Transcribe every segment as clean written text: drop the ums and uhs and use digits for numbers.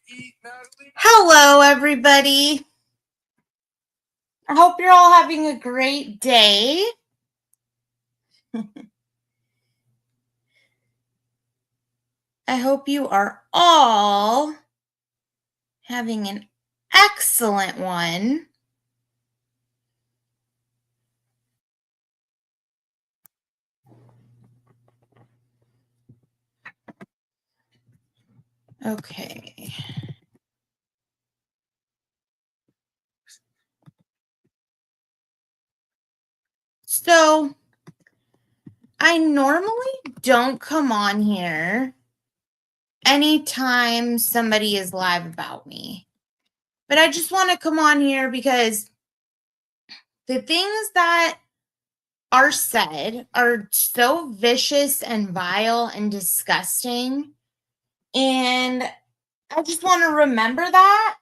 Hello, everybody. I hope you're all having a great day. I hope you are all having an excellent one. Okay. So, I normally don't come on here anytime somebody is live about me. But I just want to come on here because the things that are said are so vicious and vile and disgusting. And I just want to remember that.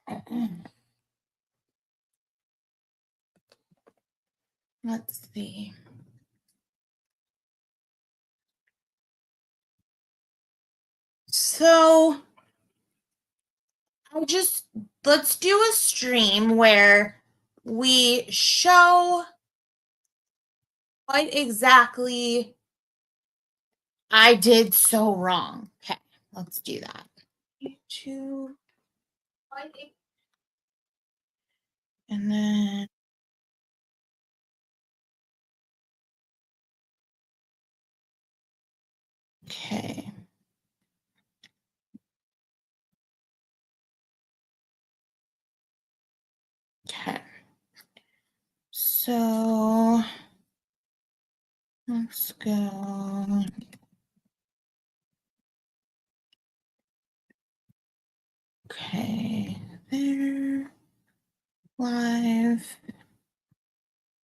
Let's see. So let's do a stream where we show what exactly I did so wrong. Okay, let's do that. YouTube. And then okay. Okay. So let's go. Okay, there. Live.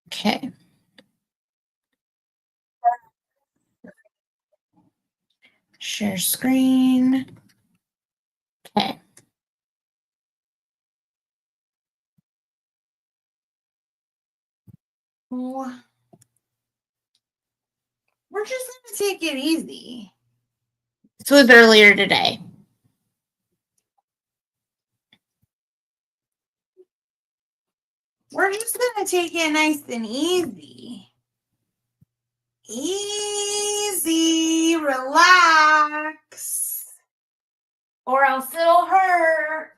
Okay. Share screen. Okay. We're just going to take it easy. This was earlier today. We're just going to take it nice and easy. Easy, relax, or else it'll hurt.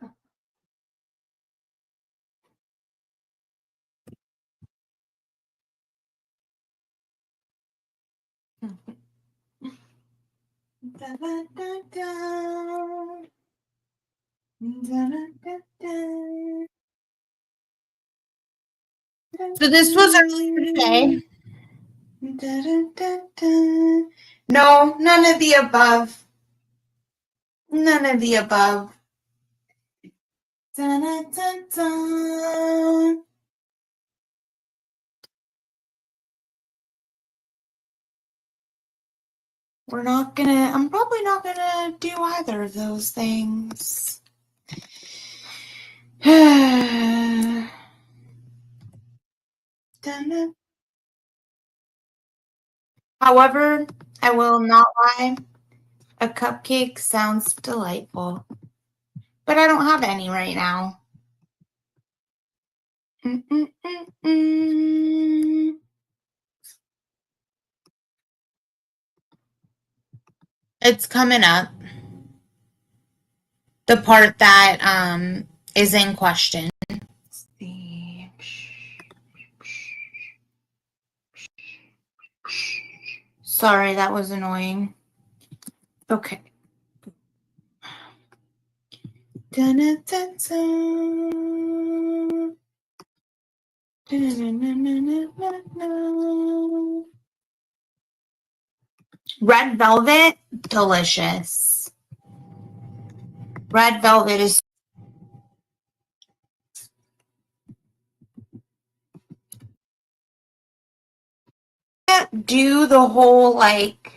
Da, da, da, da. Da, da, da, da. So this was earlier today. Da, da, da, da. No, none of the above. None of the above. Da, da, da, da. I'm probably not gonna do either of those things. However, I will not lie, a cupcake sounds delightful, but I don't have any right now. It's coming up. The part that is in question. Let's see. Sorry, that was annoying. Okay. Red velvet, delicious. Red velvet is do the whole like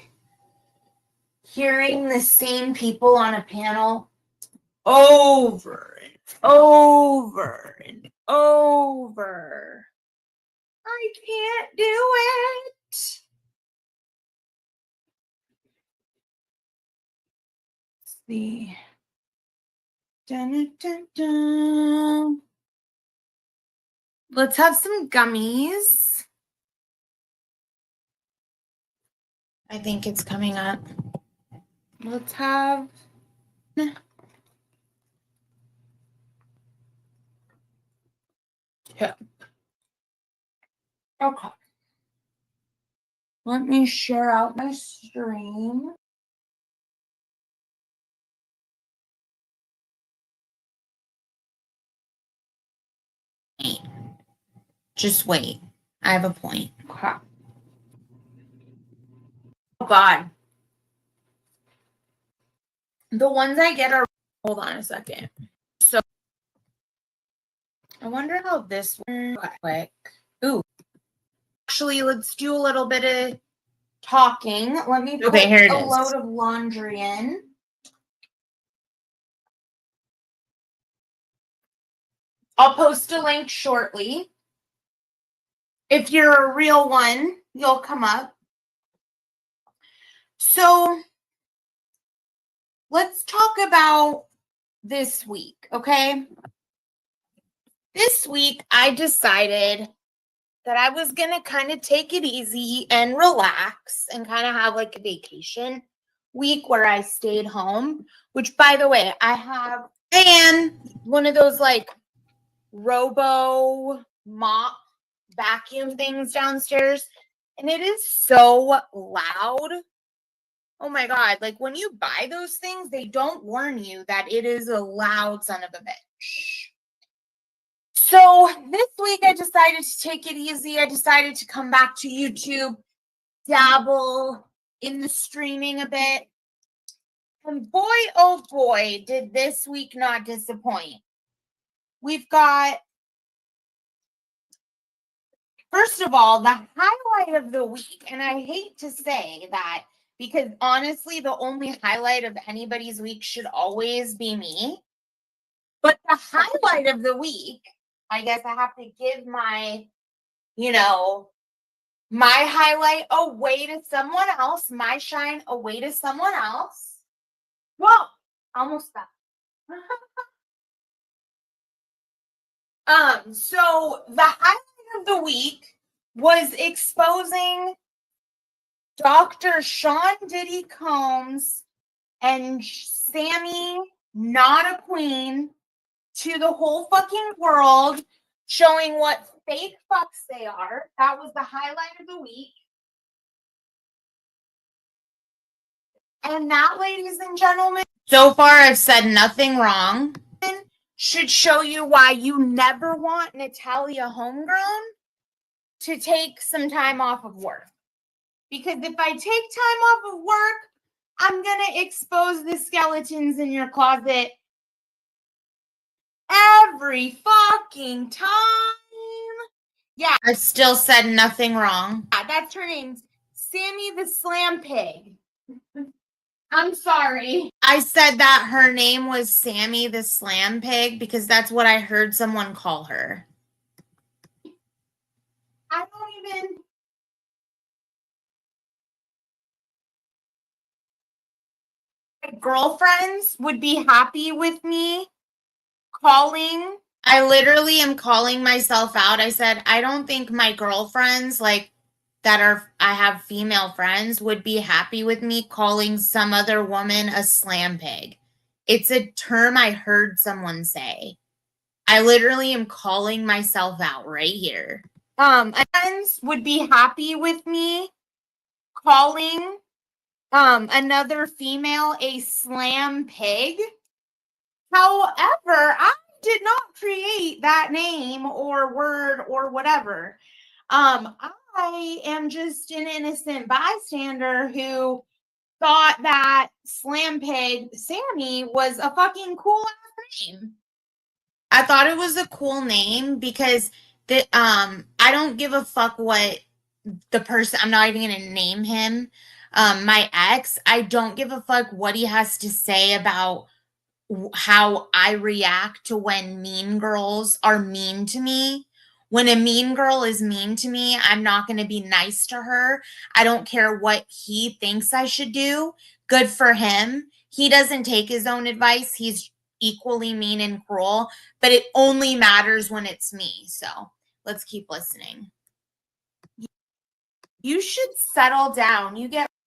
hearing the same people on a panel over and over and over. I can't do it. Let's see. Dun, dun, dun. Let's have some gummies. I think it's coming up. Let's have. Yeah. Okay. Let me share out my stream. Wait. Just wait. I have a point. Okay. Oh, God. The ones I get are. Hold on a second. So, I wonder how this one. Quick. Ooh. Actually, let's do a little bit of talking. Let me put a load of laundry in. I'll post a link shortly. If you're a real one, you'll come up. So let's talk about this week, okay? This week, I decided that I was going to kind of take it easy and relax and kind of have like a vacation week where I stayed home, which, by the way, I have one of those like robo mop vacuum things downstairs, and it is so loud. Oh my God. Like when you buy those things, they don't warn you that it is a loud son of a bitch. So this week I decided to take it easy. I decided to come back to YouTube, dabble in the streaming a bit. And boy, oh boy, did this week not disappoint. We've got, first of all, the highlight of the week. And I hate to say that because honestly, the only highlight of anybody's week should always be me. But the highlight of the week, I guess I have to give my, my highlight away to someone else, my shine away to someone else. Whoa, almost that. So the highlight of the week was exposing Dr. Sean Diddy Combs and Sammy Not a Queen to the whole fucking world, showing what fake fucks they are. That was the highlight of the week. And that, ladies and gentlemen, so far I've said nothing wrong. Should show you why you never want Natalia Homegrown to take some time off of work. Because if I take time off of work, I'm going to expose the skeletons in your closet every fucking time. Yeah, I still said nothing wrong. Yeah, that's her name. Sammy the Slam Pig. I'm sorry. I said that her name was Sammy the Slam Pig because that's what I heard someone call her. I don't even... My girlfriends would be happy with me calling. I literally am calling myself out. I said, I don't think my girlfriends I have female friends would be happy with me calling some other woman a slam pig. It's a term I heard someone say. I literally am calling myself out right here. Friends would be happy with me calling another female a slam pig. However, I did not create that name or word or whatever. I am just an innocent bystander who thought that Slam Pig Sammy was a fucking cool ass name. I thought it was a cool name because I don't give a fuck what the person, I'm not even gonna name him, my ex, I don't give a fuck what he has to say about how I react to when mean girls are mean to me. When a mean girl is mean to me, I'm not going to be nice to her. I don't care what he thinks I should do. Good for him. He doesn't take his own advice. He's equally mean and cruel, but it only matters when it's me. So let's keep listening. You should settle down.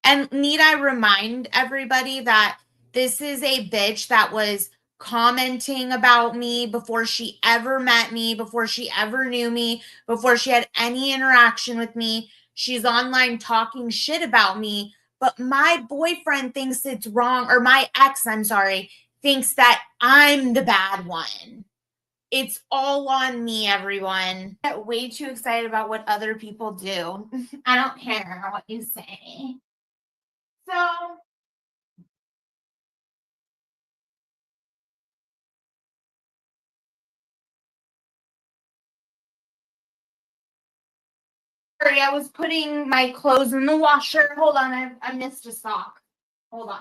And need I remind everybody that this is a bitch that was commenting about me before she ever met me, before she ever knew me, before she had any interaction with me. She's online talking shit about me, but my boyfriend thinks it's wrong, or my ex, I'm sorry, thinks that I'm the bad one. It's all on me, everyone. I get way too excited about what other people do. I don't care what you say. So sorry, I was putting my clothes in the washer. Hold on, I missed a sock. Hold on.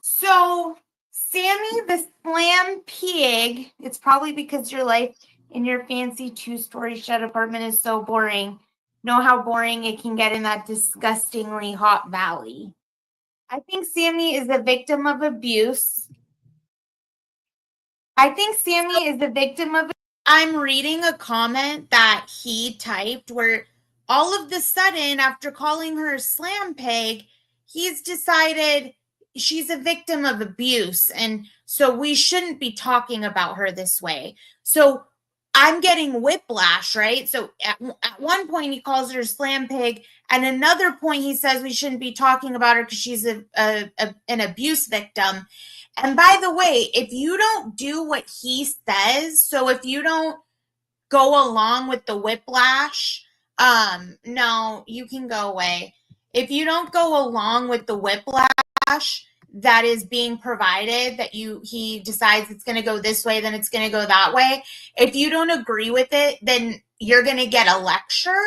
So, Sammy the Slam Pig, it's probably because your life in your fancy 2-story shed apartment is so boring. Know how boring it can get in that disgustingly hot valley. I think Sammy is a victim of abuse. I'm reading a comment that he typed where all of the sudden, after calling her a slam pig, he's decided she's a victim of abuse. And so we shouldn't be talking about her this way. So I'm getting whiplash, right? So at one point, he calls her a slam pig. At another point, he says we shouldn't be talking about her because she's an abuse victim. And by the way, if you don't do what he says, so if you don't go along with the whiplash, no, you can go away. If you don't go along with the whiplash that is being provided, that he decides it's going to go this way, then it's going to go that way. If you don't agree with it, then you're going to get a lecture.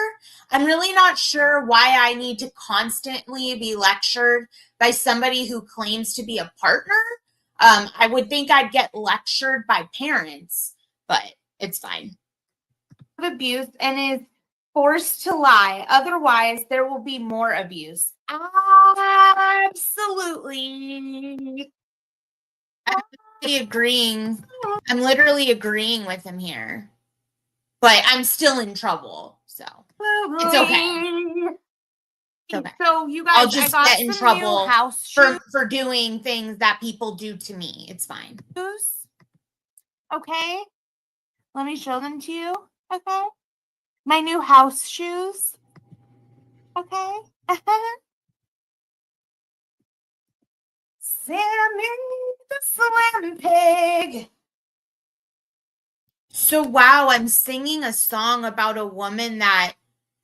I'm really not sure why I need to constantly be lectured by somebody who claims to be a partner. I would think I'd get lectured by parents, but it's fine. Abuse and is forced to lie. Otherwise, there will be more abuse. Absolutely. I'm literally agreeing with him here. But I'm still in trouble, so it's okay. Okay. So you guys, I'll just get in trouble for doing things that people do to me. It's fine. Okay. Let me show them to you. Okay. My new house shoes. Okay. Sammy the Slam Pig. So wow, I'm singing a song about a woman that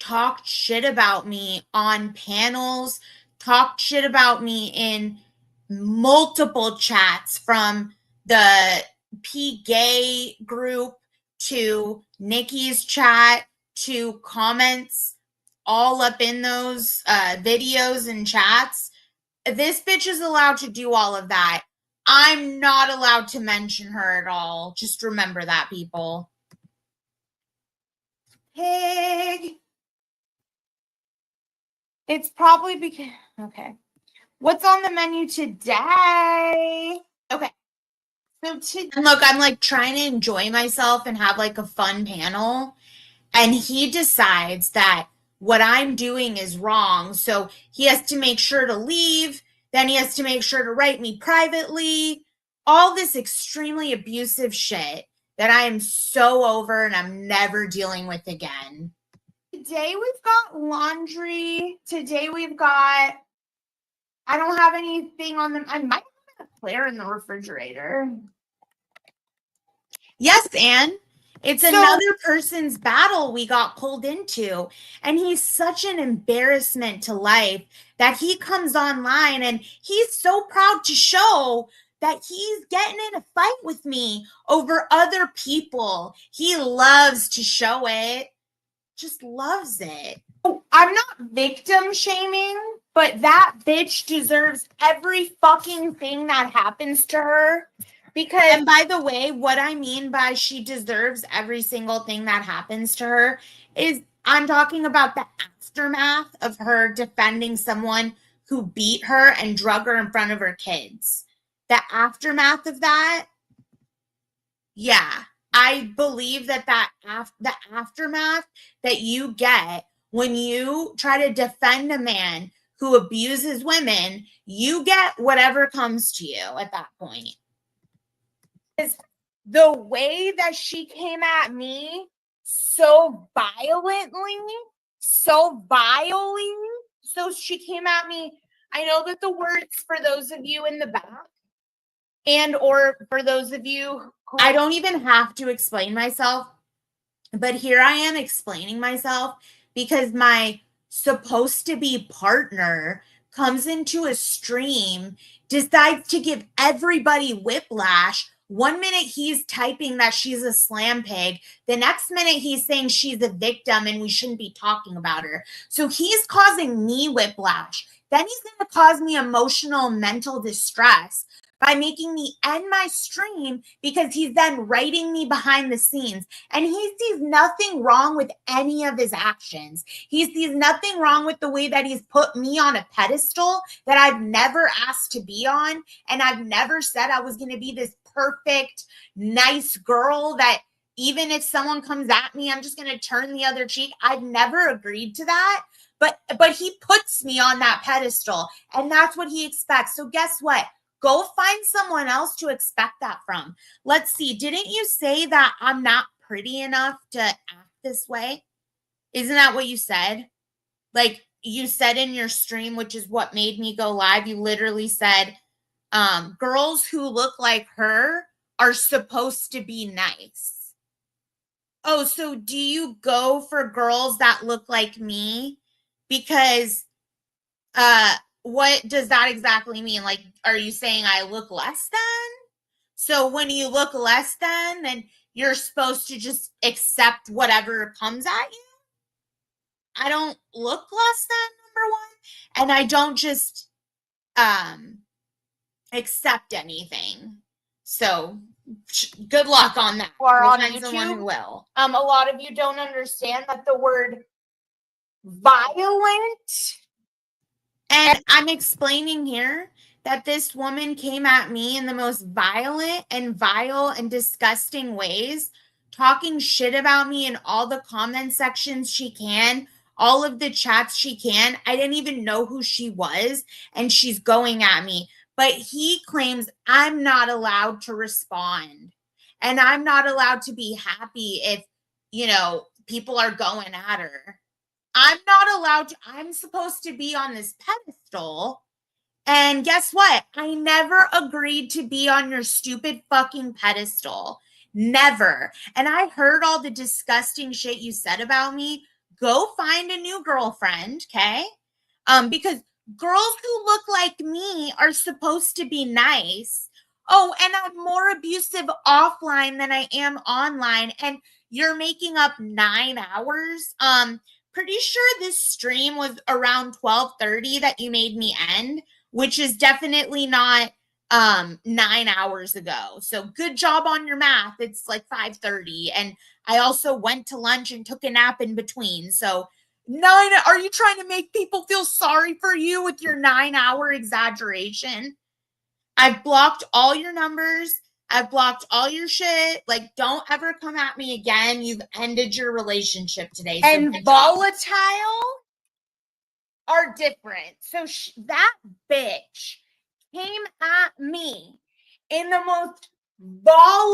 talked shit about me on panels, talked shit about me in multiple chats, from the P gay group to Nikki's chat to comments all up in those videos and chats. This bitch is allowed to do all of that. I'm not allowed to mention her at all. Just remember that, people. Pig. It's probably because, okay. What's on the menu today? Okay. So look, I'm like trying to enjoy myself and have like a fun panel. And he decides that what I'm doing is wrong. So he has to make sure to leave. Then he has to make sure to write me privately. All this extremely abusive shit that I am so over and I'm never dealing with again. Today we've got laundry. Today we've got, I don't have anything on them. I might have a Claire in the refrigerator. Yes, Anne. It's another person's battle we got pulled into. And he's such an embarrassment to life that he comes online and he's so proud to show that he's getting in a fight with me over other people. He loves to show it. Just loves it. I'm not victim shaming, but that bitch deserves every fucking thing that happens to her. Because, and by the way, what I mean by she deserves every single thing that happens to her is I'm talking about the aftermath of her defending someone who beat her and drug her in front of her kids. The aftermath of that, yeah, I believe that the aftermath that you get when you try to defend a man who abuses women, you get whatever comes to you at that point. The way that she came at me so violently, so vilely, so she came at me. I know that the words for those of you in the back and or for those of you who I don't even have to explain myself, but here I am explaining myself because my supposed to be partner comes into a stream, decides to give everybody whiplash. One minute he's typing that she's a slam pig. The next minute he's saying she's a victim and we shouldn't be talking about her. So he's causing me whiplash. Then he's going to cause me emotional, mental distress by making me end my stream because he's then writing me behind the scenes. And he sees nothing wrong with any of his actions. He sees nothing wrong with the way that he's put me on a pedestal that I've never asked to be on. And I've never said I was going to be this perfect, nice girl that even if someone comes at me, I'm just going to turn the other cheek. I've never agreed to that. But he puts me on that pedestal and that's what he expects. So guess what? Go find someone else to expect that from. Let's see. Didn't you say that I'm not pretty enough to act this way? Isn't that what you said? Like you said in your stream, which is what made me go live. You literally said, girls who look like her are supposed to be nice. Oh, so do you go for girls that look like me? Because, what does that exactly mean? Like, are you saying I look less than? So when you look less than, then you're supposed to just accept whatever comes at you? I don't look less than, number one, and I don't just accept anything. So good luck on that. Or we'll on find YouTube, someone who will. A lot of you don't understand that the word violent. And I'm explaining here that this woman came at me in the most violent and vile and disgusting ways, talking shit about me in all the comment sections she can, all of the chats she can. I didn't even know who she was, and she's going at me. But he claims I'm not allowed to respond, and I'm not allowed to be happy if, people are going at her. I'm not allowed to, I'm supposed to be on this pedestal. And guess what? I never agreed to be on your stupid fucking pedestal. Never. And I heard all the disgusting shit you said about me. Go find a new girlfriend, okay? Because girls who look like me are supposed to be nice. Oh, and I'm more abusive offline than I am online. And you're making up 9 hours. Pretty sure this stream was around 12:30 that you made me end, which is definitely not 9 hours ago. So good job on your math. It's like 5:30, and I also went to lunch and took a nap in between. So 9, are you trying to make people feel sorry for you with your 9-hour exaggeration? I've blocked all your numbers. I've blocked all your shit. Like, don't ever come at me again. You've ended your relationship today. So and volatile are different. So that bitch came at me in the most volatile,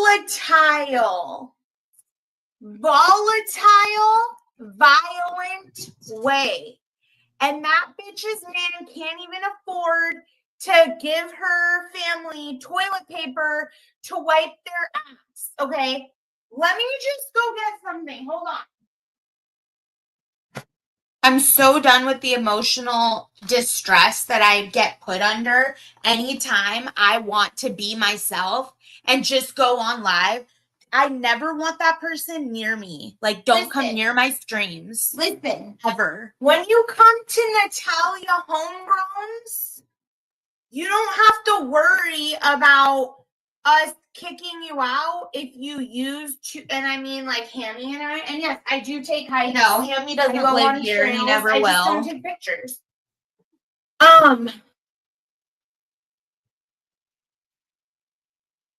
violent way. And that bitch's man can't even afford to give her family toilet paper to wipe their ass. Okay, let me just go get something. Hold on. I'm so done with the emotional distress that I get put under anytime I want to be myself and just go on live. I never want that person near me. Like, don't come near my streams. Listen, ever. When you come to Natalia Homegrowns, you don't have to worry about us kicking you out if you use and I mean like Hammy and I. And yes, I do take hikes. No, Hammy doesn't go live on here. trails. He never I will. just don't take pictures.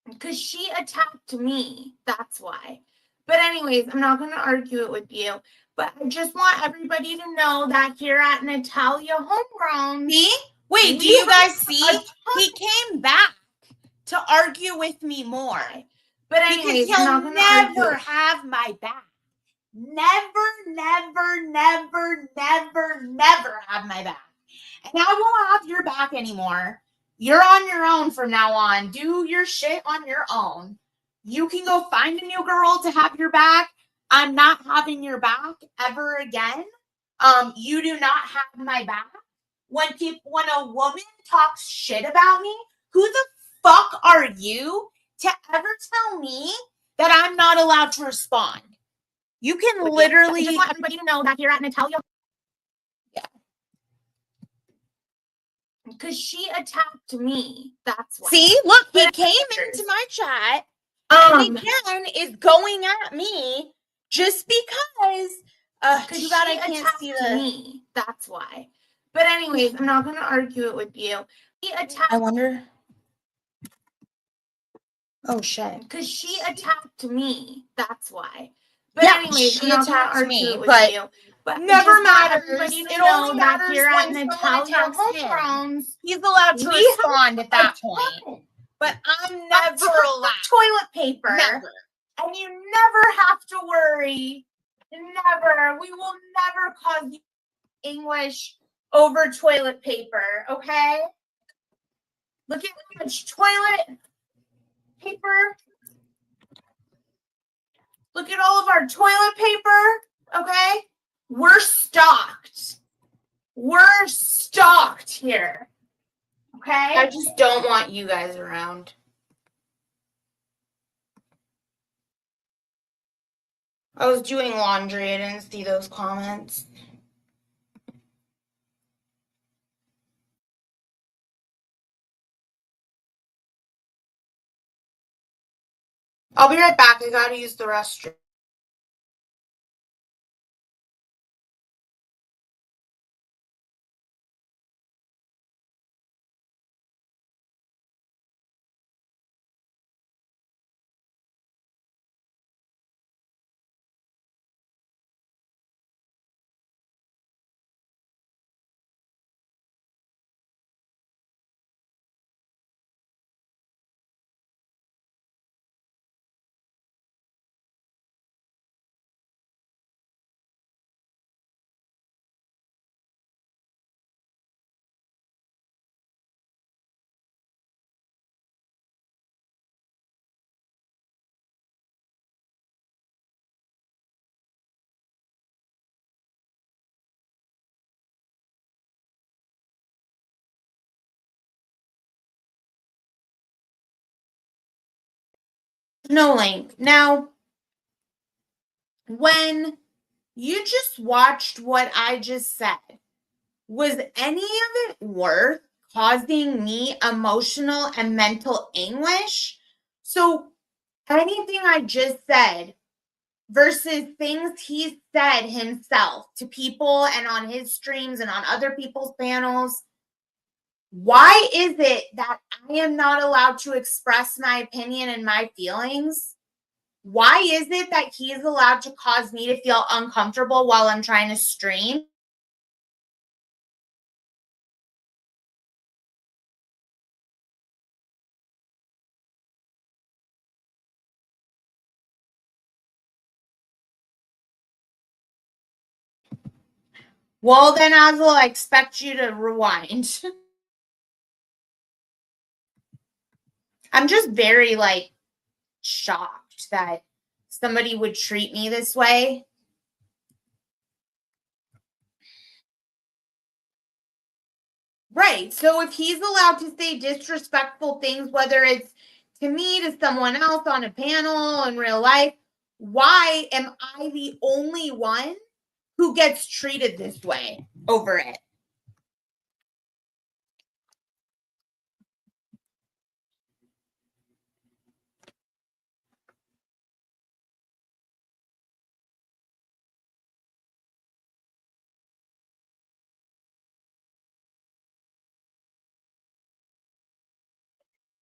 Because she attacked me. That's why. But anyways, I'm not going to argue it with you. But I just want everybody to know that here at Natalia Homegrown. See? Wait, do you guys see? He came back to argue with me more. But anyways, because he'll never have my back. Never, never, never, never, never have my back. And I won't have your back anymore. You're on your own from now on. Do your shit on your own. You can go find a new girl to have your back. I'm not having your back ever again. You do not have my back. When a woman talks shit about me, who the fuck are you to ever tell me that I'm not allowed to respond? You can literally. I just want everybody to know that here at Natalia. Yeah. Because she attacked me. That's why. See, look, he came into my chat and again is going at me just because. Too bad I can't see me. That's why. But anyways, I'm not going to argue it with you. He attacked. I wonder. Oh shit. Because she attacked me. That's why. But yeah, anyways, she attacked me, but never matters. It only matters here at Natalia Homegrown. He's allowed to respond at that point. But I'm never allowed. Toilet paper. Never. And you never have to worry. Never. We will never cause you English over toilet paper, okay? Look at how much toilet paper. Look at all of our toilet paper, okay? We're stocked. We're stocked here, okay? I just don't want you guys around. I was doing laundry. I didn't see those comments. I'll be right back. I gotta use the restroom. No link. Now, when you just watched what I just said, was any of it worth causing me emotional and mental anguish? So anything I just said versus things he said himself to people and on his streams and on other people's panels, why is it that I am not allowed to express my opinion and my feelings? Why is it that he is allowed to cause me to feel uncomfortable while I'm trying to stream? Well, then Oslo, I expect you to rewind. I'm just very, shocked that somebody would treat me this way. Right. So if he's allowed to say disrespectful things, whether it's to me, to someone else on a panel in real life, why am I the only one who gets treated this way over it?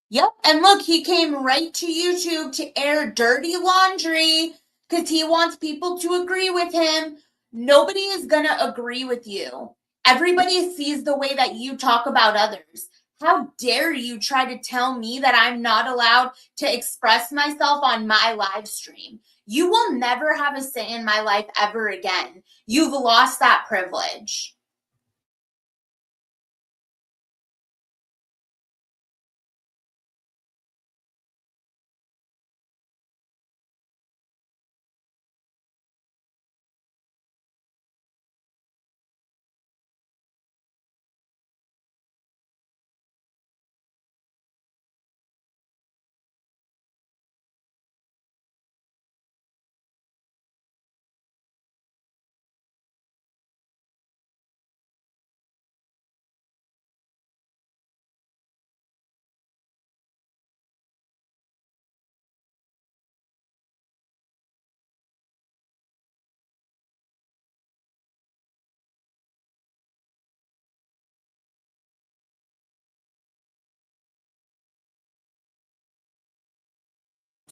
Yep. And look, he came right to YouTube to air dirty laundry because he wants people to agree with him. Nobody is going to agree with you. Everybody sees the way that you talk about others. How dare you try to tell me that I'm not allowed to express myself on my live stream? You will never have a say in my life ever again. You've lost that privilege.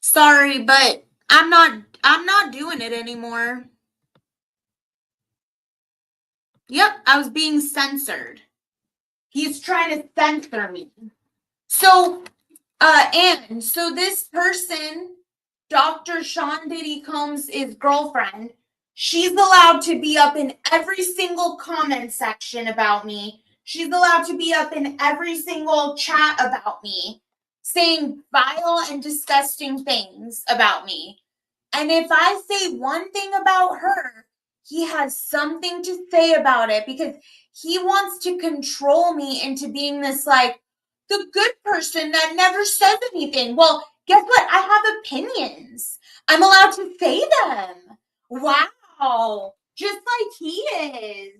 Sorry, but I'm not doing it anymore. Yep, I was being censored. He's trying to censor me. So, and so this person, Dr. Sean Diddy Combs' girlfriend, she's allowed to be up in every single comment section about me. She's allowed to be up in every single chat about me, saying vile and disgusting things about me. And if I say one thing about her, he has something to say about it because he wants to control me into being this like the good person that never says anything. Well, guess what? I have opinions. I'm allowed to say them. Wow. Just like he is.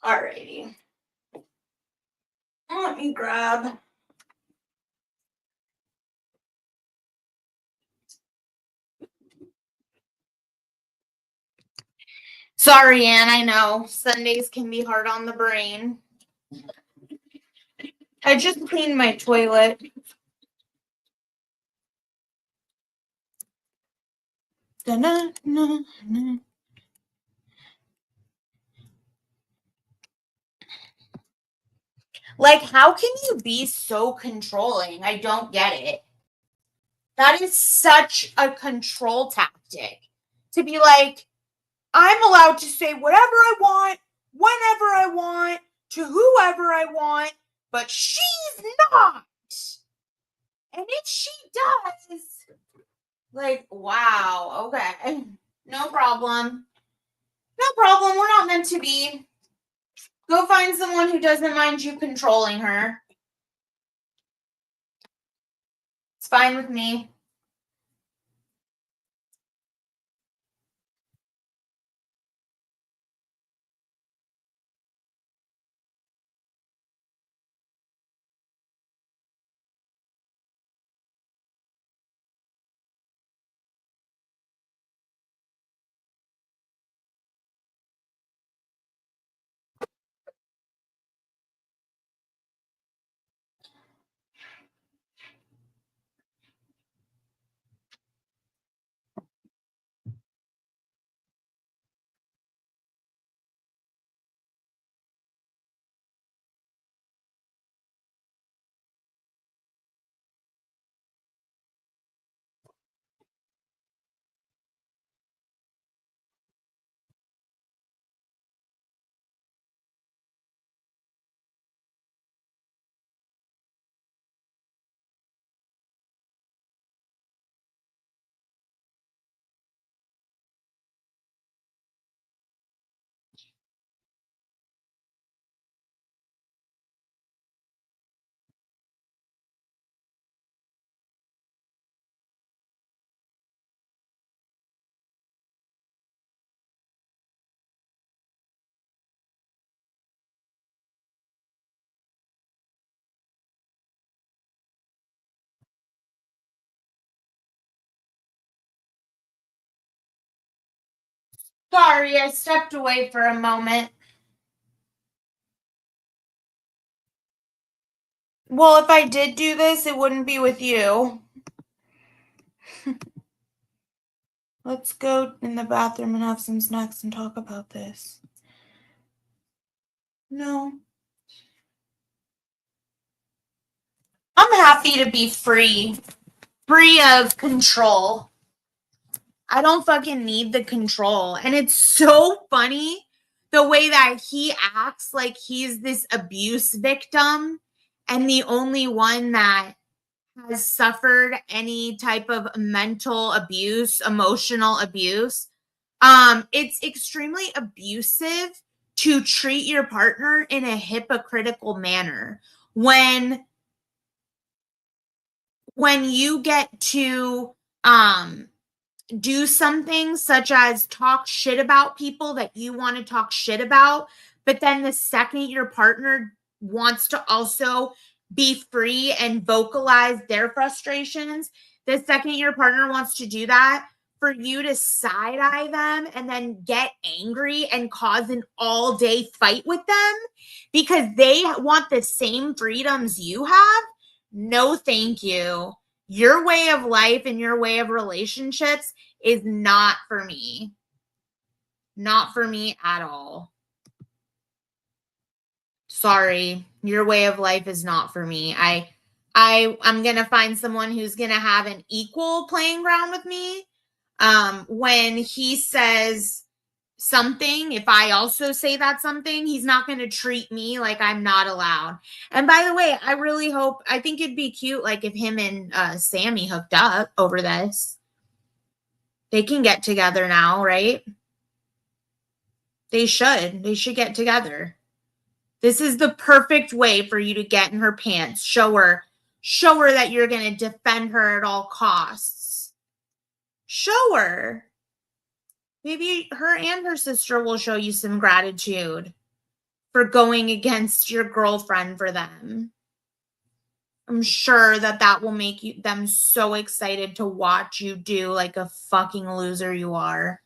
Alrighty. Let me grab. Sorry, Anne, I know. Sundays can be hard on the brain. I just cleaned my toilet. Da-na-na-na. Like, how can you be so controlling? I don't get it. That is such a control tactic to be like, I'm allowed to say whatever I want, whenever I want, to whoever I want, but she's not. And if she does, like, wow, okay, no problem. No problem. We're not meant to be. Go find someone who doesn't mind you controlling her. It's fine with me. Sorry, I stepped away for a moment. Well, if I did do this, it wouldn't be with you. Let's go in the bathroom and have some snacks and talk about this. No. I'm happy to be free of control. I don't fucking need the control. And it's so funny the way that he acts like he's this abuse victim and the only one that has suffered any type of mental abuse, emotional abuse. It's extremely abusive to treat your partner in a hypocritical manner when you get to do something such as talk shit about people that you want to talk shit about, but then the second your partner wants to also be free and vocalize their frustrations, the second your partner wants to do that, for you to side eye them and then get angry and cause an all day fight with them because they want the same freedoms you have. No, thank you. Your way of life and your way of relationships is not for me. Not for me at all. Sorry, your way of life is not for me. I'm going to find someone who's going to have an equal playing ground with me. When he says something, if I also say that something, he's not going to treat me like I'm not allowed. And by the way, I think it'd be cute like if him and Sammy hooked up over this. They can get together now, right? They should get together. This is the perfect way for you to get in her pants. Show her that you're going to defend her at all costs. Show her. Maybe her and her sister will show you some gratitude for going against your girlfriend for them. I'm sure that will make them so excited to watch you do like a fucking loser you are.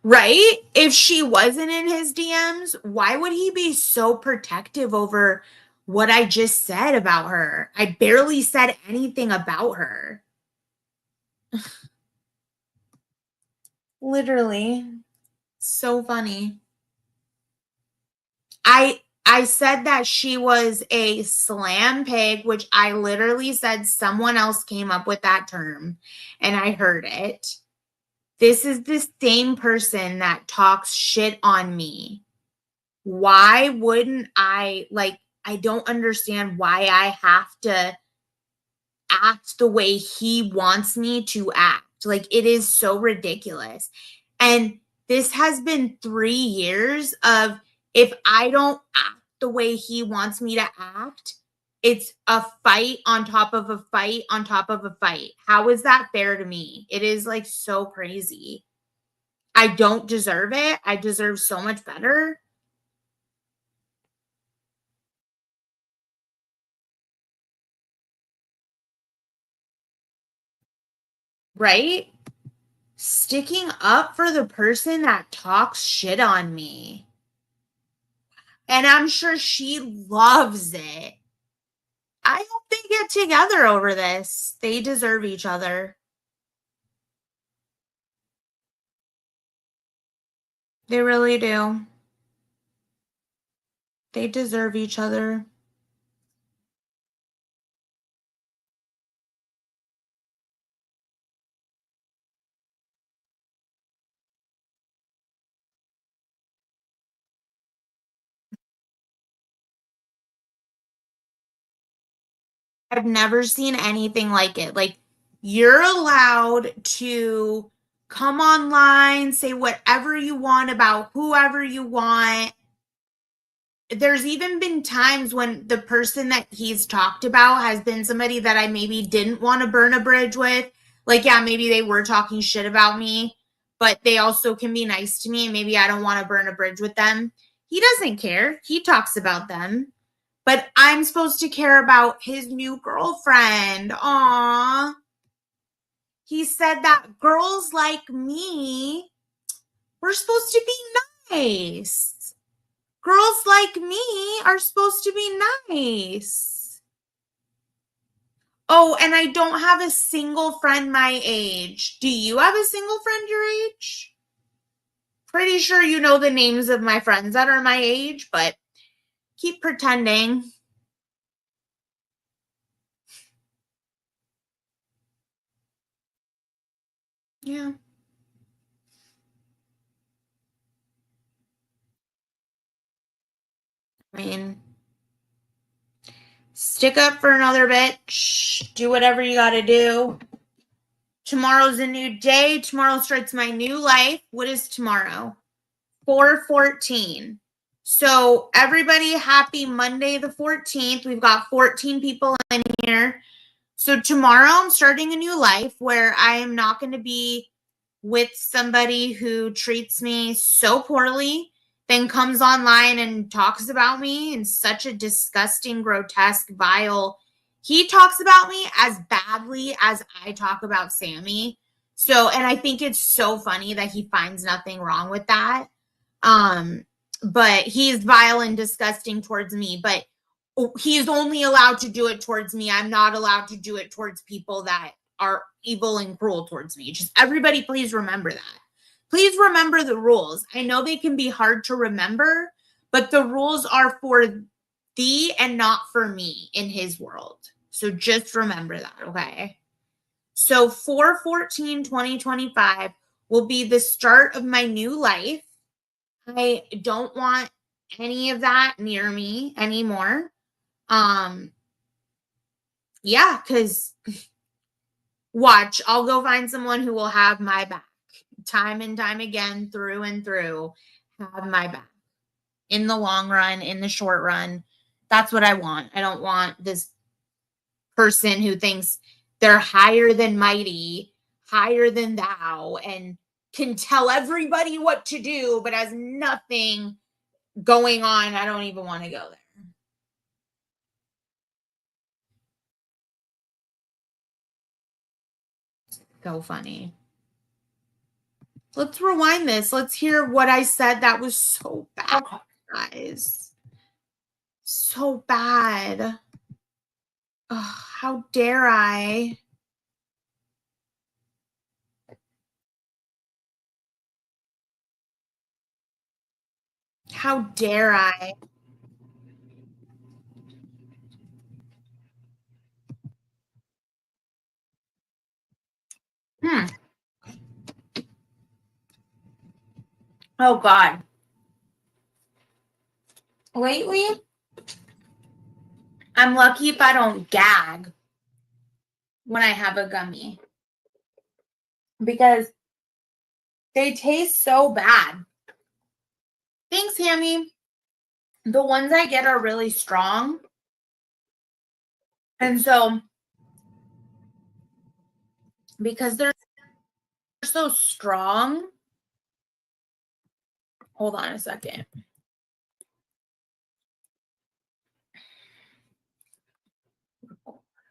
Right? If she wasn't in his DMs, why would he be so protective over what I just said about her? I barely said anything about her. Literally. So funny. I said that she was a slam pig, which I literally said someone else came up with that term and I heard it. This is the same person that talks shit on me. Why wouldn't I don't understand why I have to act the way he wants me to act. Like, it is so ridiculous. And this has been 3 years of if I don't act the way he wants me to act, it's a fight on top of a fight on top of a fight. How is that fair to me? It is like so crazy. I don't deserve it. I deserve so much better. Right? Sticking up for the person that talks shit on me. And I'm sure she loves it. I hope they get together over this. They deserve each other. They really do. They deserve each other. I've never seen anything like it. Like, you're allowed to come online, say whatever you want about whoever you want. There's even been times when the person that he's talked about has been somebody that I maybe didn't want to burn a bridge with. Like, yeah, maybe they were talking shit about me, but they also can be nice to me and maybe I don't want to burn a bridge with them. He doesn't care. He talks about them. But I'm supposed to care about his new girlfriend. Aww. he said that girls like me, we're supposed to be nice. Girls like me are supposed to be nice. Oh, and I don't have a single friend my age. Do you have a single friend your age? Pretty sure you know the names of my friends that are my age, but keep pretending. Yeah. I mean, stick up for another bitch. Do whatever you gotta do. Tomorrow's a new day. Tomorrow starts my new life. What is tomorrow? 4/14. So everybody, happy Monday the 14th. We've got 14 people in here. So tomorrow I'm starting a new life where I am not going to be with somebody who treats me so poorly, then comes online and talks about me in such a disgusting, grotesque, vile. He talks about me as badly as I talk about Sammy. So, and I think it's so funny that he finds nothing wrong with that. But he's vile and disgusting towards me, but he's only allowed to do it towards me. I'm not allowed to do it towards people that are evil and cruel towards me. Just everybody, please remember that. Please remember the rules. I know they can be hard to remember, but the rules are for thee and not for me in his world. So just remember that, okay? So 4/14/2025 will be the start of my new life. I don't want any of that near me anymore. Yeah, because watch, I'll go find someone who will have my back time and time again, through and through, have my back in the long run, in the short run. That's what I want. I don't want this person who thinks they're higher than mighty, higher than thou, and can tell everybody what to do, but has nothing going on. I don't even want to go there. So funny. Let's rewind this. Let's hear what I said that was so bad, guys. So bad. Ugh, how dare I? How dare I? Oh, God. Lately, I'm lucky if I don't gag when I have a gummy, because they taste so bad. Thanks, Hammy. The ones I get are really strong. And so, because they're so strong, hold on a second.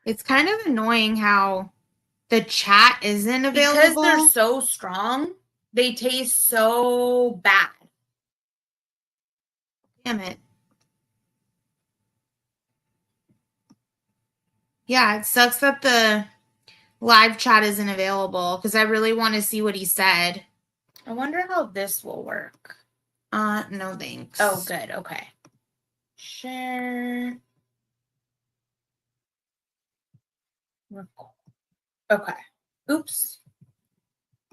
It's kind of annoying how the chat isn't available. Because they're so strong, they taste so bad. Damn it. Yeah, it sucks that the live chat isn't available because I really want to see what he said. I wonder how this will work. No thanks. Oh, good. Okay. Share. Okay. Oops.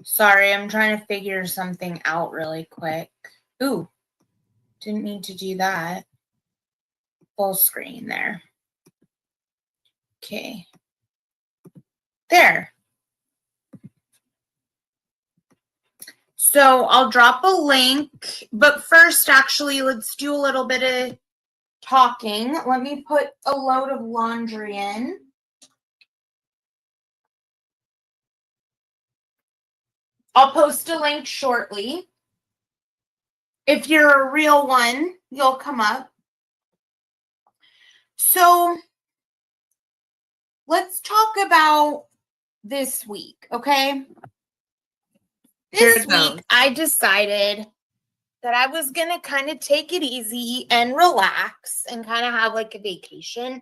Sorry, I'm trying to figure something out really quick. Ooh. Didn't need to do that. Full screen there. Okay. There. So I'll drop a link, but first, actually, let's do a little bit of talking. Let me put a load of laundry in. I'll post a link shortly. If you're a real one, you'll come up. So let's talk about this week, okay? Here This it goes. week, I decided that I was going to kind of take it easy and relax and kind of have like a vacation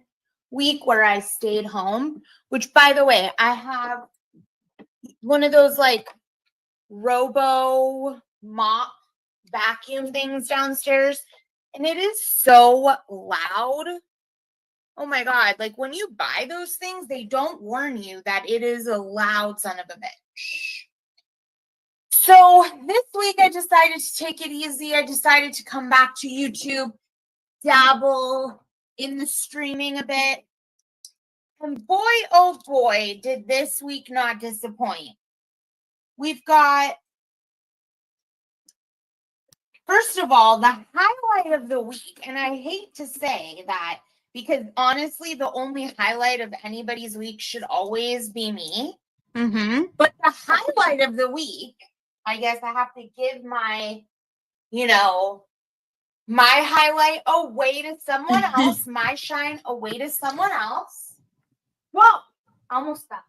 week where I stayed home, which, by the way, I have one of those like robo mop vacuum things downstairs, and it is so loud. Oh my God. Like when you buy those things, they don't warn you that it is a loud son of a bitch. So this week I decided to take it easy. I decided to come back to YouTube, dabble in the streaming a bit. And boy, oh boy, did this week not disappoint. We've got, first of all, the highlight of the week. And I hate to say that because honestly, the only highlight of anybody's week should always be me. Mm-hmm. But the highlight of the week, I guess I have to give my, my highlight away to someone else, my shine away to someone else. Whoa, almost stopped.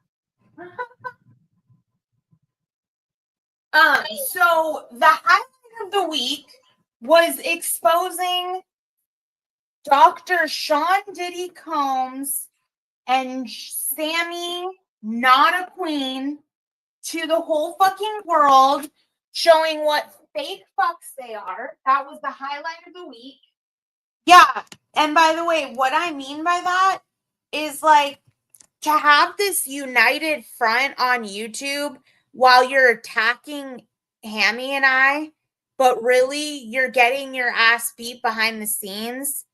So the highlight of the week was exposing Dr. Sean Diddy Combs and Sammy, not a queen, to the whole fucking world, showing what fake fucks they are. That was the highlight of the week. Yeah. And by the way, what I mean by that is like to have this united front on YouTube while you're attacking Hammy and I, but really you're getting your ass beat behind the scenes.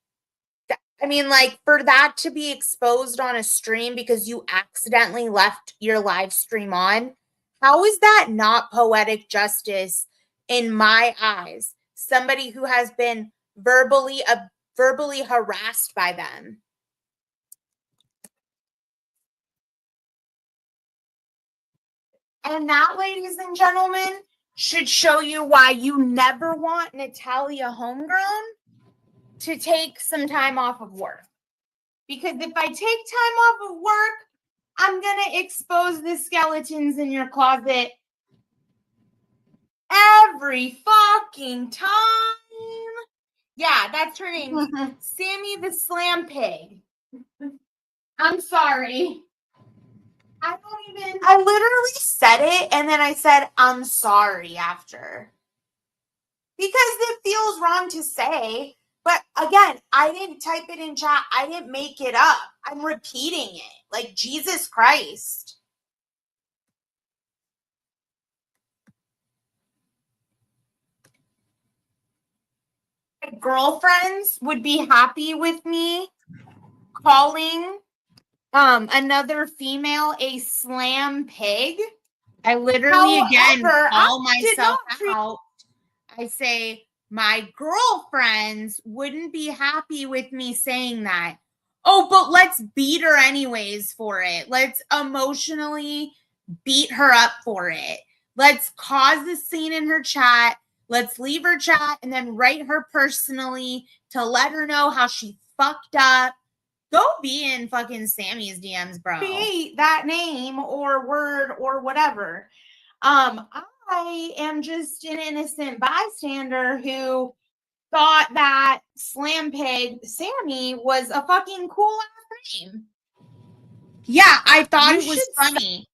I mean, like for that to be exposed on a stream because you accidentally left your live stream on, how is that not poetic justice in my eyes? Somebody who has been verbally harassed by them. And that, ladies and gentlemen, should show you why you never want Natalia Homegrown to take some time off of work. Because if I take time off of work, I'm going to expose the skeletons in your closet every fucking time. Yeah, that's her name. Sammy the Slam Pig. I'm sorry. I literally said it and then I said, I'm sorry after. Because it feels wrong to say. But again, I didn't type it in chat. I didn't make it up. I'm repeating it. Like, Jesus Christ. My girlfriends would be happy with me calling another female a slam pig. I literally again However, call I did myself not out. I say my girlfriends wouldn't be happy with me saying that. Oh, but let's beat her anyways for it. Let's emotionally beat her up for it. Let's cause a scene in her chat. Let's leave her chat and then write her personally to let her know how she fucked up. Go be in fucking Sammy's DMs, bro. Create that name or word or whatever. I am just an innocent bystander who thought that Slam Pig Sammy was a fucking cool ass name. Yeah, I thought it was funny.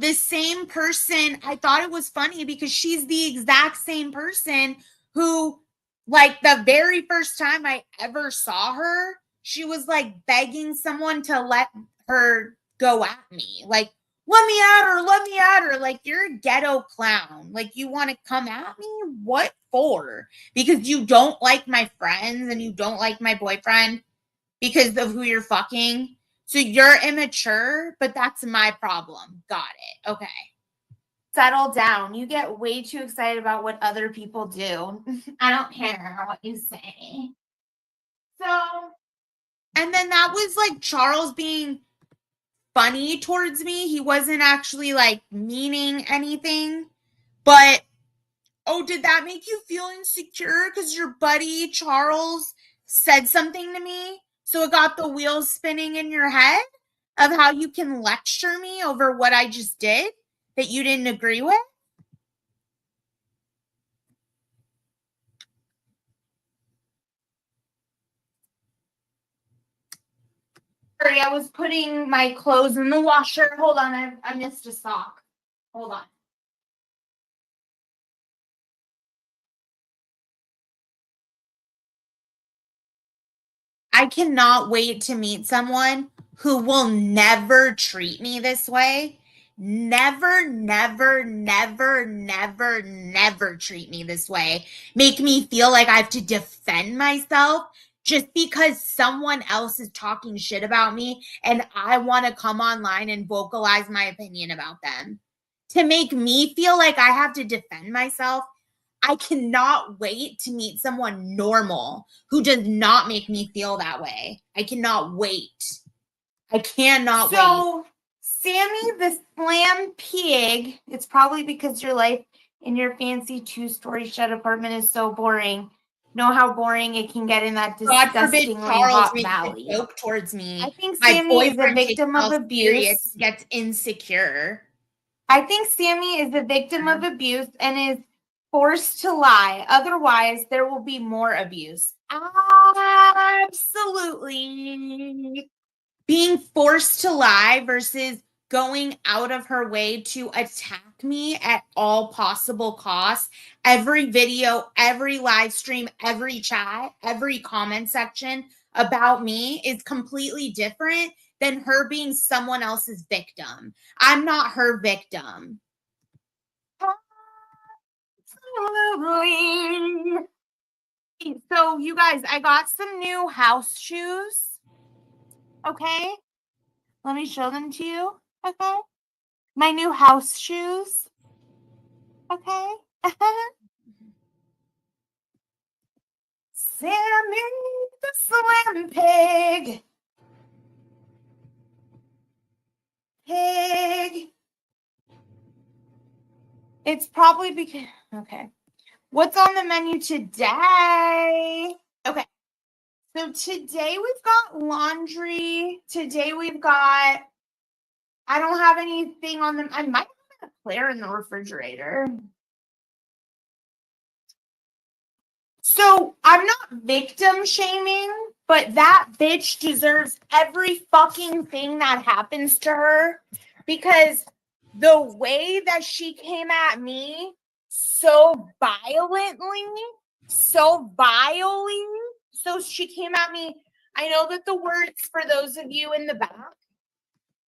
The same person, I thought it was funny because she's the exact same person who, like, the very first time I ever saw her, she was like begging someone to let her go at me. Like, let me at her. Like, you're a ghetto clown. Like, you want to come at me? What for? Because you don't like my friends and you don't like my boyfriend because of who you're fucking. So you're immature, but that's my problem. Got it. Okay. Settle down. You get way too excited about what other people do. I don't care what you say. So, and then that was like Charles being funny towards me. He wasn't actually like meaning anything. But, oh, did that make you feel insecure because your buddy Charles said something to me? So it got the wheels spinning in your head? of how you can lecture me over what I just did that you didn't agree with? Sorry, I was putting my clothes in the washer. Hold on, I missed a sock. Hold on. I cannot wait to meet someone who will never treat me this way. Never, never, never, never, never treat me this way. Make me feel like I have to defend myself just because someone else is talking shit about me and I want to come online and vocalize my opinion about them. To make me feel like I have to defend myself, I cannot wait to meet someone normal who does not make me feel that way. I cannot wait. I cannot wait. So, Sammy the Slam Pig, it's probably because your life in your fancy 2-story shed apartment is so boring. Know how boring it can get in that disgustingly hot valley. Joke towards me. I think Sammy is a victim of abuse. Gets insecure. I think Sammy is a victim of abuse and is forced to lie. Otherwise, there will be more abuse. Absolutely. Being forced to lie versus going out of her way to attack me at all possible costs. Every video, every live stream, every chat, every comment section about me is completely different than her being someone else's victim. I'm not her victim. Absolutely. So, you guys, I got some new house shoes. Okay. Let me show them to you. Okay. My new house shoes. Okay. Sammy the Slam Pig. Pig. It's probably because, okay. What's on the menu today? Okay. So today we've got laundry. Today we've got, I don't have anything on them. I might have a Claire in the refrigerator. So I'm not victim shaming, but that bitch deserves every fucking thing that happens to her because the way that she came at me so violently, so vilely, so she came at me. I know that the words for those of you in the back.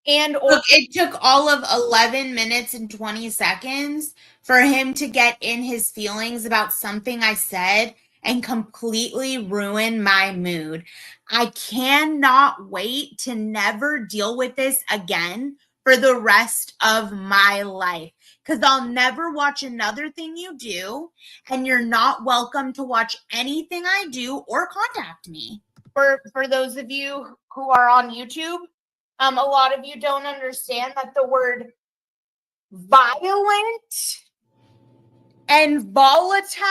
And look, it took all of 11 minutes and 20 seconds for him to get in his feelings about something I said and completely ruin my mood. I cannot wait to never deal with this again for the rest of my life because I'll never watch another thing you do, and you're not welcome to watch anything I do or contact me. For those of you who are on YouTube, a lot of you don't understand that the word violent and volatile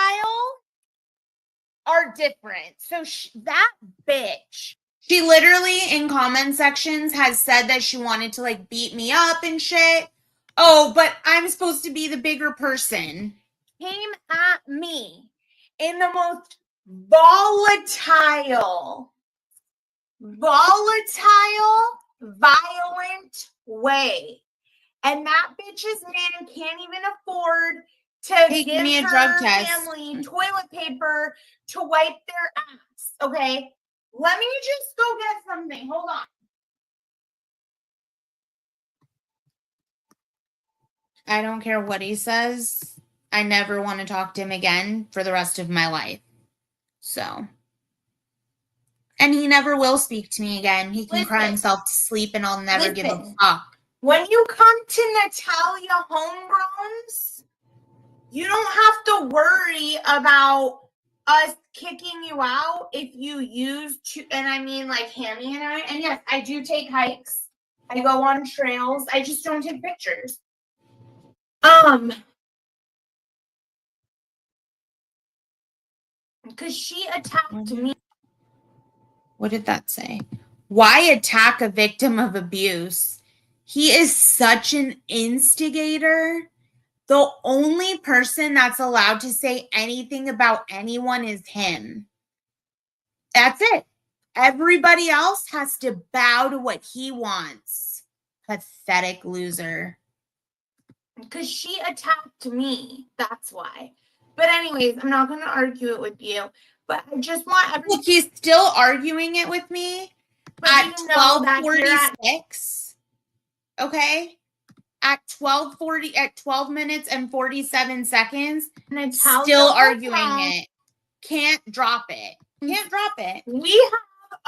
are different. So that bitch, she literally in comment sections has said that she wanted to like beat me up and shit. Oh, but I'm supposed to be the bigger person. Came at me in the most volatile, violent way. And that bitch's man can't even afford to give me a drug test. Family toilet paper to wipe their ass. Okay, let me just go get something. Hold on. I don't care what he says. I never want to talk to him again for the rest of my life. So. And he never will speak to me again. He can cry himself to sleep and I'll never give a fuck. When you come to Natalia Homegrowns, you don't have to worry about us kicking you out if you use to, and I mean like Hammy and I, and yes, I do take hikes. I go on trails. I just don't take pictures. Because she attacked me. What did that say? Why attack a victim of abuse? He is such an instigator. The only person that's allowed to say anything about anyone is him. That's it. Everybody else has to bow to what he wants. Pathetic loser. Because she attacked me. That's why. But anyways, I'm not going to argue it with you. But I just want everyone. Look, he's still arguing it with me at you know that you're at 12:46. Okay? At 12:40, at 12 minutes and 47 seconds, still arguing it. Can't drop it. Can't drop it. We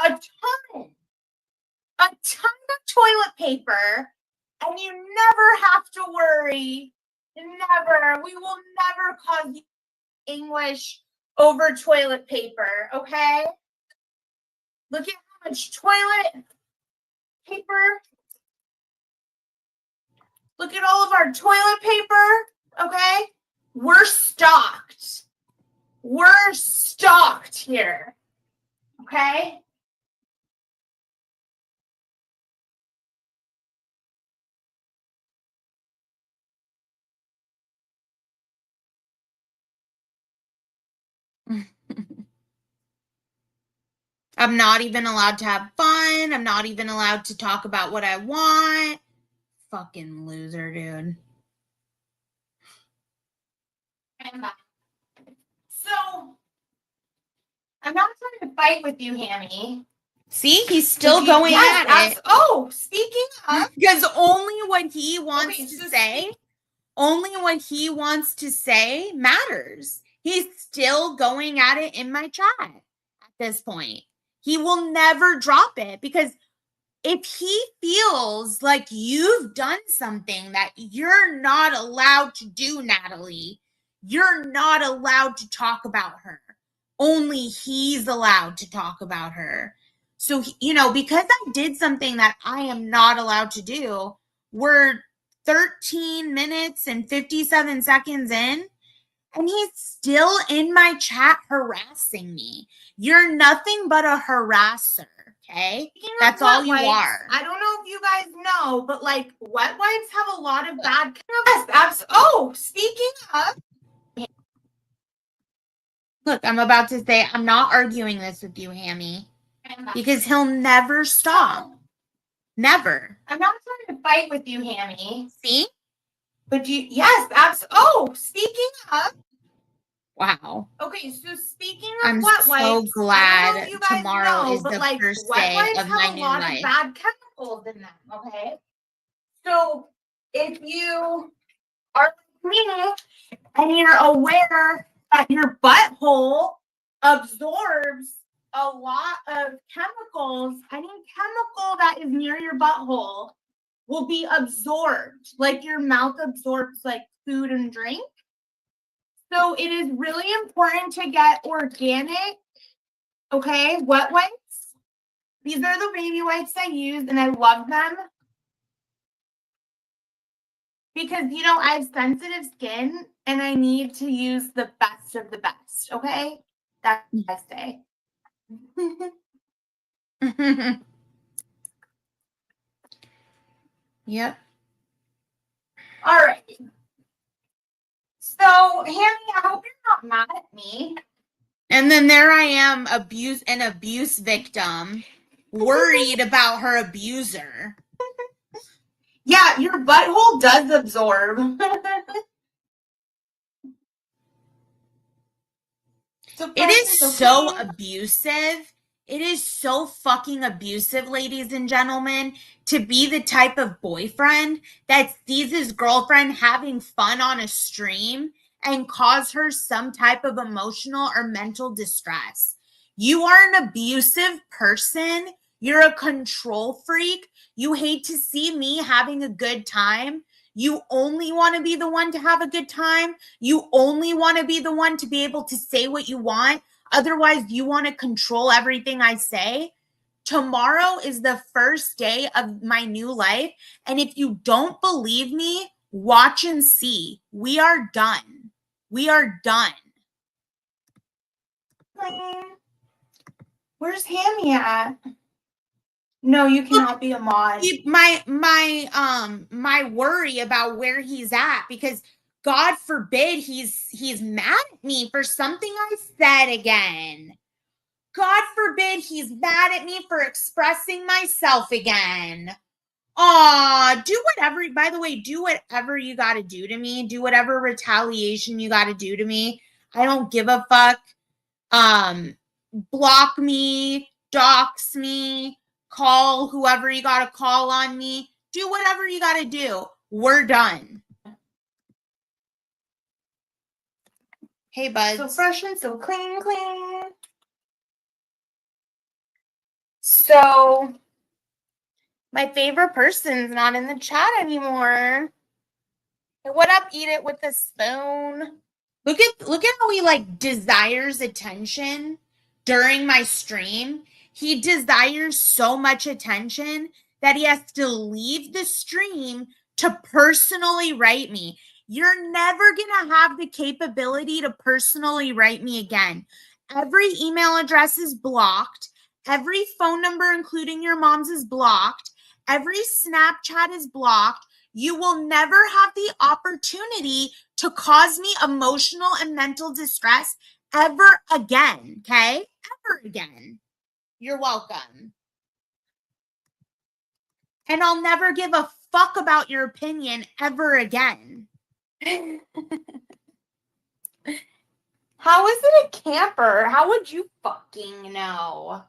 have a ton of toilet paper, and you never have to worry. Never. We will never cause English over toilet paper, okay? Look at how much toilet paper. Look at all of our toilet paper, okay? We're stocked. We're stocked here, okay? I'm not even allowed to have fun. I'm not even allowed to talk about what I want. Fucking loser, dude. So, I'm not trying to fight with you, Hammy. See, he's still going at it. Oh, speaking of. Because only what he wants to say, only what he wants to say matters. He's still going at it in my chat at this point. He will never drop it because if he feels like you've done something that you're not allowed to do, Natalie, you're not allowed to talk about her. Only he's allowed to talk about her. So, because I did something that I am not allowed to do, we're 13 minutes and 57 seconds in, and he's still in my chat harassing me. You're nothing but a harasser, okay? That's all you are. I don't know if you guys know, but like wet wipes have a lot of bad. Speaking of. Look, I'm about to say, I'm not arguing this with you, Hammy, because he'll never stop. Never. I'm not trying to fight with you, Hammy. See? But speaking of. Wow. Okay, so speaking of I'm wet wipes, so glad tomorrow is the like, first wet day wipes of my have new a lot life. of bad chemicals in them, okay? So if you are like me and you're aware that your butthole absorbs a lot of chemicals, any chemical that is near your butthole will be absorbed, like your mouth absorbs like food and drink. So it is really important to get organic, okay, wet wipes. These are the baby wipes I use, and I love them. Because, I have sensitive skin, and I need to use the best of the best, okay? That's what I say. Yep. All right. So, Hammy, I hope you're not mad at me. And then there I am, an abuse victim, worried about her abuser. Yeah, your butthole does absorb. It is so abusive. It is so fucking abusive, ladies and gentlemen, to be the type of boyfriend that sees his girlfriend having fun on a stream and cause her some type of emotional or mental distress. You are an abusive person. You're a control freak. You hate to see me having a good time. You only want to be the one to have a good time. You only want to be the one to be able to say what you want. Otherwise, you want to control everything I say. Tomorrow is the first day of my new life. And if you don't believe me, watch and see. We are done. We are done. Where's Hammy at? No, you cannot be a mod. My worry about where he's at, because God forbid he's mad at me for something I said again. God forbid he's mad at me for expressing myself again. Do whatever, by the way, do whatever you got to do to me. Do whatever retaliation you got to do to me. I don't give a fuck. Block me, dox me, call whoever you got to call on me. Do whatever you got to do. We're done. Hey, buds. So fresh and so clean. So my favorite person's not in the chat anymore. Hey, what up? Eat it with a spoon. Look at how he like desires attention during my stream. He desires so much attention that he has to leave the stream to personally write me. You're never going to have the capability to personally write me again. Every email address is blocked. Every phone number, including your mom's, is blocked. Every Snapchat is blocked. You will never have the opportunity to cause me emotional and mental distress ever again, okay? Ever again. You're welcome. And I'll never give a fuck about your opinion ever again. How is it a camper? How would you fucking know?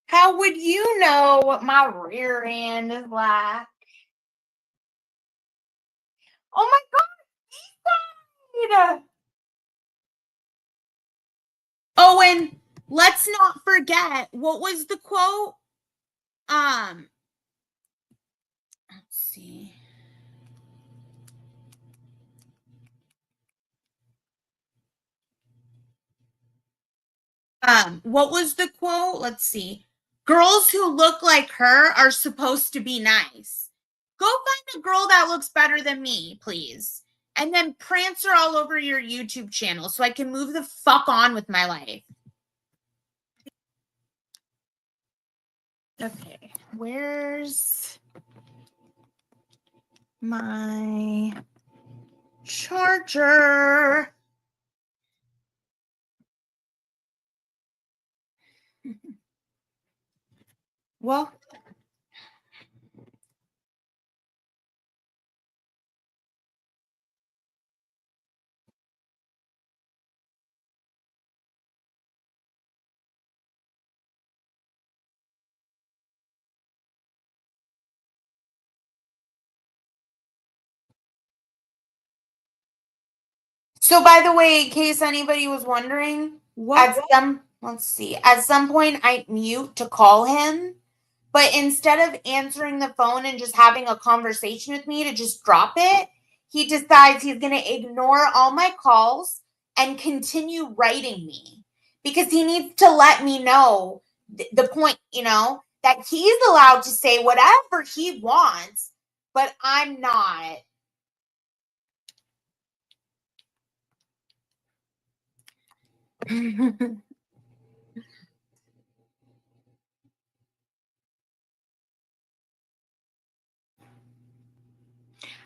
How would you know what my rear end is like? Oh my God, Oh, and let's not forget, what was the quote? Let's see. What was the quote? Let's see. Girls who look like her are supposed to be nice. Go find a girl that looks better than me, please. And then prance her all over your YouTube channel so I can move the fuck on with my life. Okay, where's my charger? Well, so by the way, in case anybody was wondering, at some point I mute to call him, but instead of answering the phone and just having a conversation with me to just drop it, he decides he's going to ignore all my calls and continue writing me because he needs to let me know the point, that he's allowed to say whatever he wants, but I'm not.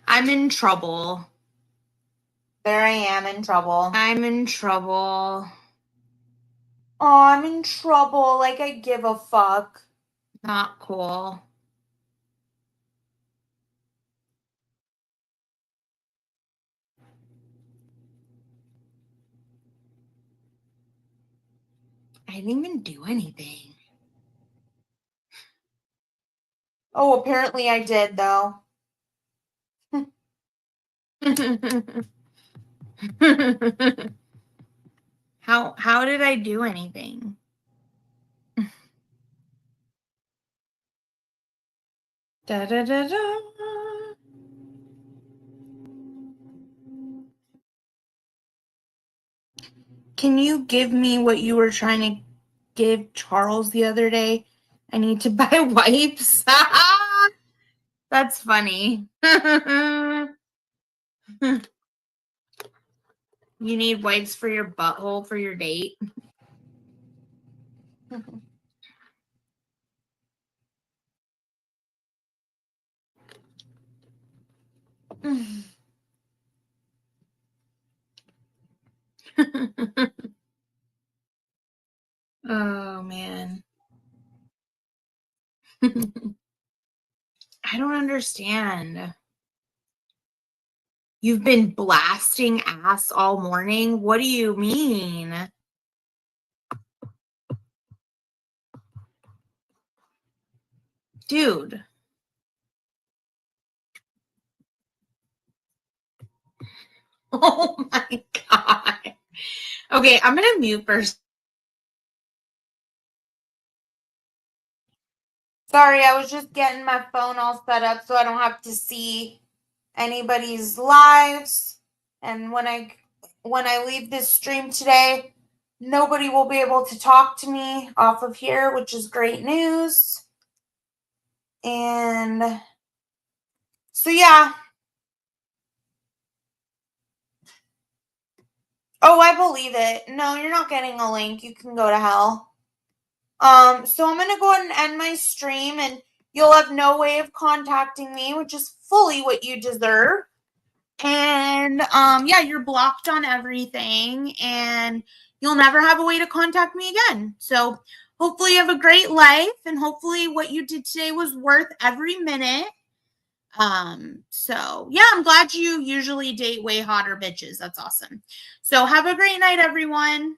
I'm in trouble. There I am in trouble. I'm in trouble. Oh, I'm in trouble. Like I give a fuck. Not cool. I didn't even do anything. Oh, apparently I did, though. How did I do anything? Da da da da. Can you give me what you were trying to give Charles the other day? I need to buy wipes. That's funny. You need wipes for your butthole for your date? Oh man. I don't understand. You've been blasting ass all morning? What do you mean? Dude. Oh my God. Okay, I'm gonna mute first. Sorry, I was just getting my phone all set up so I don't have to see anybody's lives. And when I leave this stream today, nobody will be able to talk to me off of here, which is great news. And so yeah. Oh, I believe it. No, you're not getting a link. You can go to hell. So I'm gonna go ahead and end my stream, and you'll have no way of contacting me, which is fully what you deserve. And yeah, you're blocked on everything, and you'll never have a way to contact me again. So hopefully you have a great life, and hopefully what you did today was worth every minute. So yeah, I'm glad you usually date way hotter bitches. That's awesome. So have a great night, everyone.